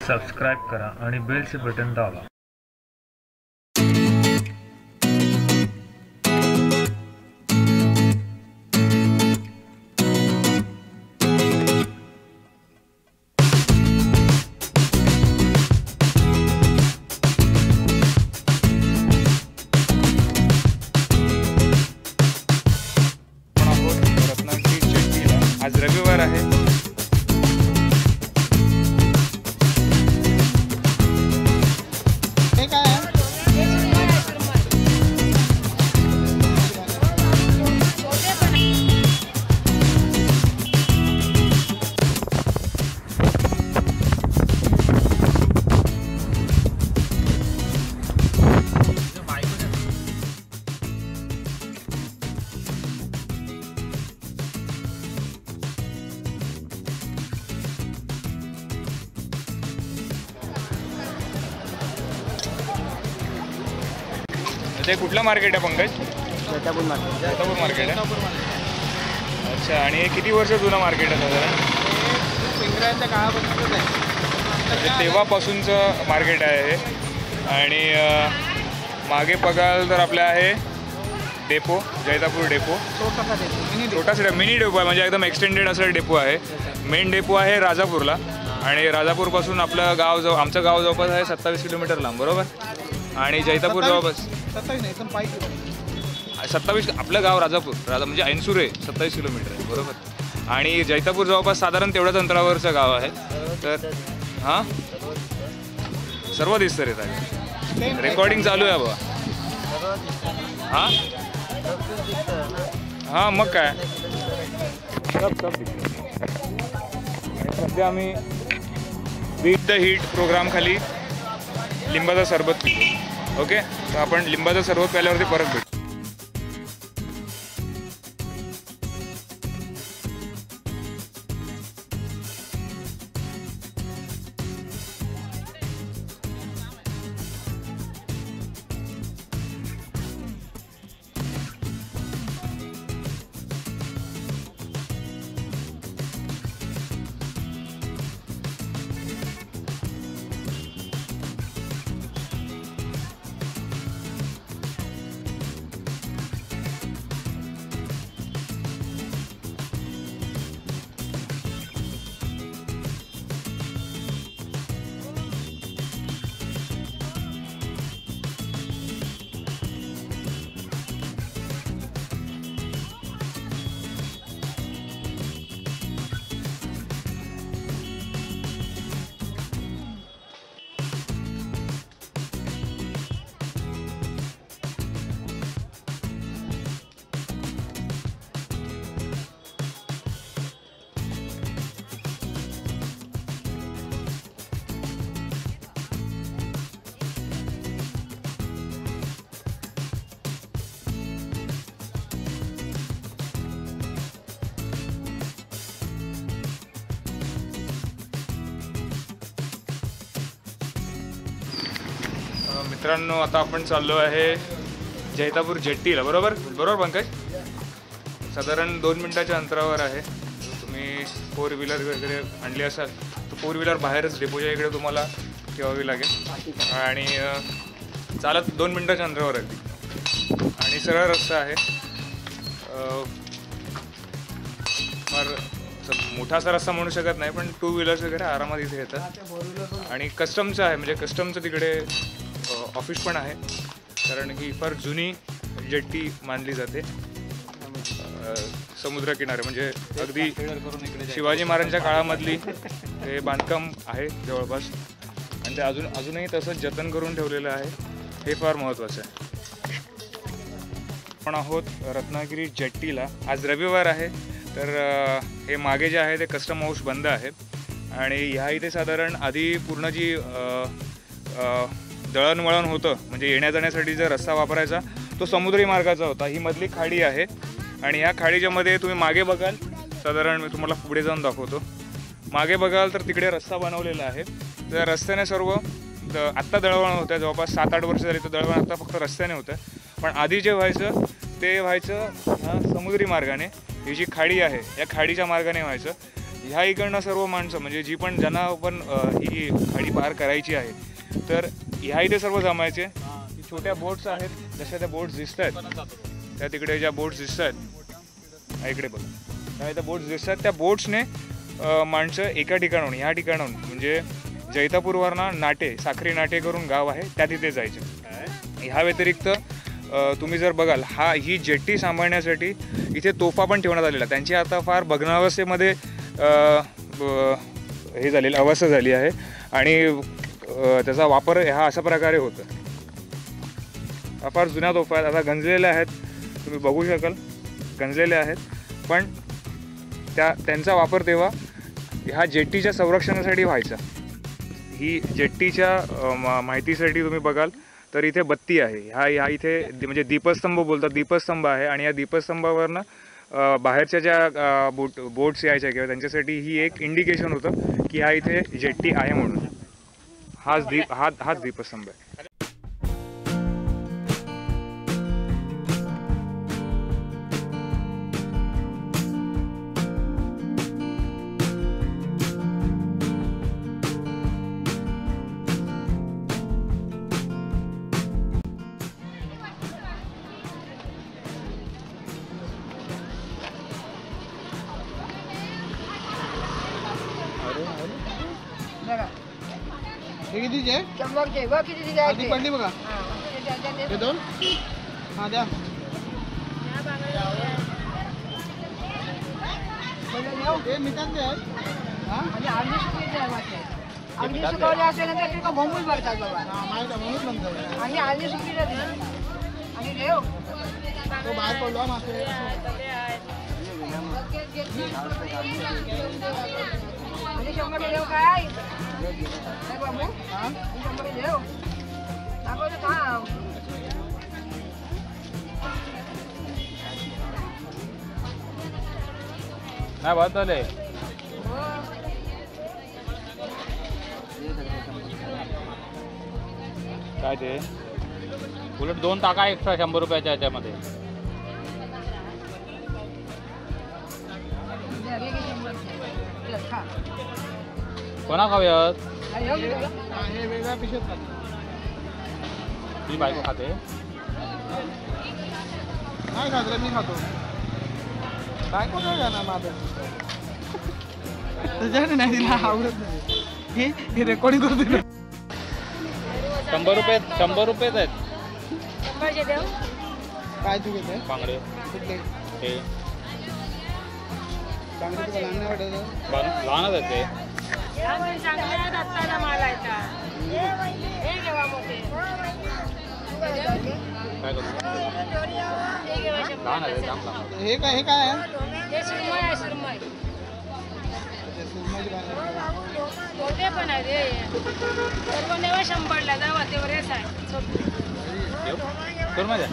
Subscribe करा आणि बेलचे button दाबा। आज रविवार आहे। ते कुठलं मार्केट आहे पंकज? जैतापूर मार्केट। जैतापूर मार्केट आहे। अच्छा, आणि हे किती वर्ष जुनं मार्केट आहे साधारण? इंग्रजांच्या काळापासूनच आहे, म्हणजे तेव्हापासूनचं मार्केट आहे हे। आणि मागे बघाल तर आपल्या आहे डेपो, जैतापूर डेपो। छोटासा मिनी डेपो आहे, म्हणजे एकदम एक्सटेंडेड असं डेपो आहे। मेन डेपो आहे राजापूरला, आणि राजापूरपासून आपलं गाव आमचं गाव जवळपास आहे 27 किलोमीटर लांब, बरोबर? आणि जैतापूर जवळपास 27 आपलं गाव राजापूर म्हणजे ऐनसूर आहे, 27 किलोमीटर आहे, बरोबर? आणि जैतापूर जवळपास साधारण तेवढ्याच अंतरावरचं गाव आहे। तर हां, सर्व दिसतं रे आहे, रेकॉर्डिंग चालू आहे बाबा। हां हां, मग काय सब सध्या आम्ही बीट द हीट प्रोग्राम खाली लिंबाचा सरबत पितो। ओके, तर आपण लिंबाचा सरबत प्यायल्यावरती परत भेटू। मित्रांनो, आता आपण चाललो आहे जैतापूर जेट्टीला, बरोबर पंकज? साधारण 2 मिनिटाच्या अंतरावर आहे। तुम्ही 4 व्हीलर वगैरे आणली असाल तर 4 व्हीलर बाहेरच डेपोच्या इकडे तुम्हाला ठेवावी लागेल, आणि चालत 2 मिनिटाच्या अंतरावर आहे ती, आणि सरळ रस्ता आहे। फार मोठा असा रस्ता म्हणू शकत नाही, पण 2 व्हीलर्स वगैरे आरामात इथे येतात। आणि कस्टमचं आहे, म्हणजे कस्टमचं तिकडे ऑफिस पण आहे, कारण ही फार जुनी जेट्टी मानली जाते समुद्रकिनारे, म्हणजे अगदी शिवाजी महाराजांच्या काळामधली ते बांधकाम आहे जवळपास, आणि ते अजूनही तसंच जतन करून ठेवलेलं आहे, हे फार महत्त्वाचं आहे। आपण आहोत रत्नागिरी जेट्टीला। आज रविवार आहे, तर हे मागे जे आहे ते कस्टम हाऊस बंद आहे, आणि ह्या इथे साधारण आधी पूर्ण जी दळणवळण होतं, म्हणजे येण्या जाण्यासाठी जर रस्ता वापरायचा तो समुद्री मार्गाचा होता। ही मधली खाडी आहे, आणि ह्या खाडीच्या मध्ये तुम्ही मागे बघाल, साधारण मी तुम्हाला पुढे जाऊन दाखवतो, मागे बघाल तर तिकडे रस्ता बनवलेला आहे। त्या रस्त्याने सर्व आत्ता दळणवळण होतं, जवळपास 7-8 वर्ष झाली तर दळणवळण आत्ता फक्त रस्त्याने होतं, पण आधी जे व्हायचं ते व्हायचं ह्या समुद्री मार्गाने। ही जी खाडी आहे या खाडीच्या मार्गाने व्हायचं। ह्या इकडनं सर्व माणसं म्हणजे जी पण ज्यांना पण ही खाडी पार करायची आहे तर ह्या इथे सर्व जमायचे. छोट्या बोट्स आहेत, जशा त्या बोट्स दिसत आहेत त्या तिकडे ज्या बोट्स दिसत आहेत इकडे बघ त्या इथं बोट्स दिसतात. त्या बोट्सने माणसं एका ठिकाणाहून ह्या ठिकाणाहून म्हणजे जैतापूरवरनं नाटे साखरी नाटे करून गाव आहे त्या तिथे जायचे. ह्या व्यतिरिक्त तुम्ही जर बघाल ही जेट्टी सांभाळण्यासाठी इथे तोफा पण ठेवण्यात आलेला. त्यांची आता फार भग्नावस्थेमध्ये हे झालेली अवस्था झाली आहे आणि त्याचा वापर हा अशा प्रकारे होतो. हा फार जुन्या तोफा आहेत, आता गंजलेल्या आहेत, तुम्ही बघू शकाल गंजलेल्या आहेत. पण त्यांचा वापर तेव्हा ह्या जेट्टीच्या संरक्षणासाठी व्हायचा. ही जेट्टीच्या माहितीसाठी तुम्ही बघाल तर इथे बत्ती आहे. ह्या इथे म्हणजे दीपस्तंभ बोलतात, दीपस्तंभ आहे आणि या दीपस्तंभावरनं बाहेरच्या ज्या बोट्स यायच्या किंवा त्यांच्यासाठी ही एक इंडिकेशन होतं की ह्या इथे जेट्टी आहे म्हणून. हाच दीपस्तंभ आहे. हे कितीचे? 100चे बघ किती द्यायचे. आधी पडली बघा. हे दोन? हा द्या. हे मिठात द्या. आणि आम्ही सुकवले आहे. आम्ही सुकवले असल्यानंतर ते मोमूल भरतात बाबा. माहिती आहे म्हणून म्हणतो. आणि आम्ही सुकवले आणि देव तो बाहेर पडलो मासे. आणि 100 देव काय बाबू? 100 देव दाखवतो थांब. नाही बात झाले काय ते उलट 2 टाका एक्स्ट्रा 100 रुपयाच्या ह्याच्यामध्ये. कोणा खाऊयात? हे वेगळ्या पिशवीत खातो. तुझी बायको खाते? नाही खात मी खातो. बायको काय खाणार माझं? त्याच्याने नाही तिला आवडत नाही. हे रेकॉर्डिंग करतो. 100 रुपये 100 रुपयेच आहेत. 100चे देव काय तू घेते? बांगडे कुठले? हे बांगडे तुला लहान नाही वाटत? लहानच आहेत ते. चांगल्या दत्ताला माल आहे का हे घेवा मोठे काय करतो लहान आहे जाम लहान. हे काय आहे? हे सुरमई आहे सुरमई. सुरमईची बांगडी. मोठे पण आहे रे सर्व नेवा 100ला जावा ते बरेच आहे. करू माझ्या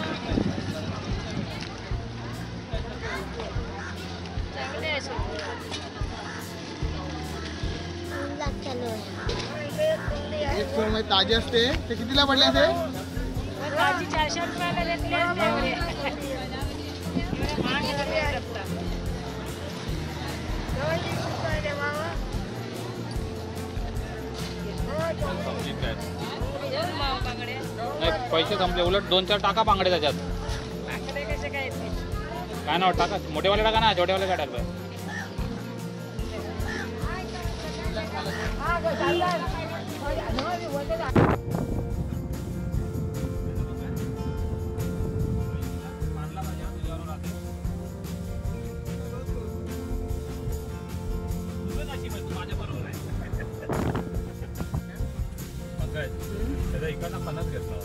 चांगले आहे एक सुरमई ताजी असते. ते कितीला पडले ते? ताजी 400 रुपयाला घेतले नाही पैसे संपले. उलट 2-4 टाका बांगडे त्याच्यात. कसे काय काय नाव टाका मोठेवाले टाका ना छोटेवाले काय टाकलं. त्याचा इकडनं 50 घेतला.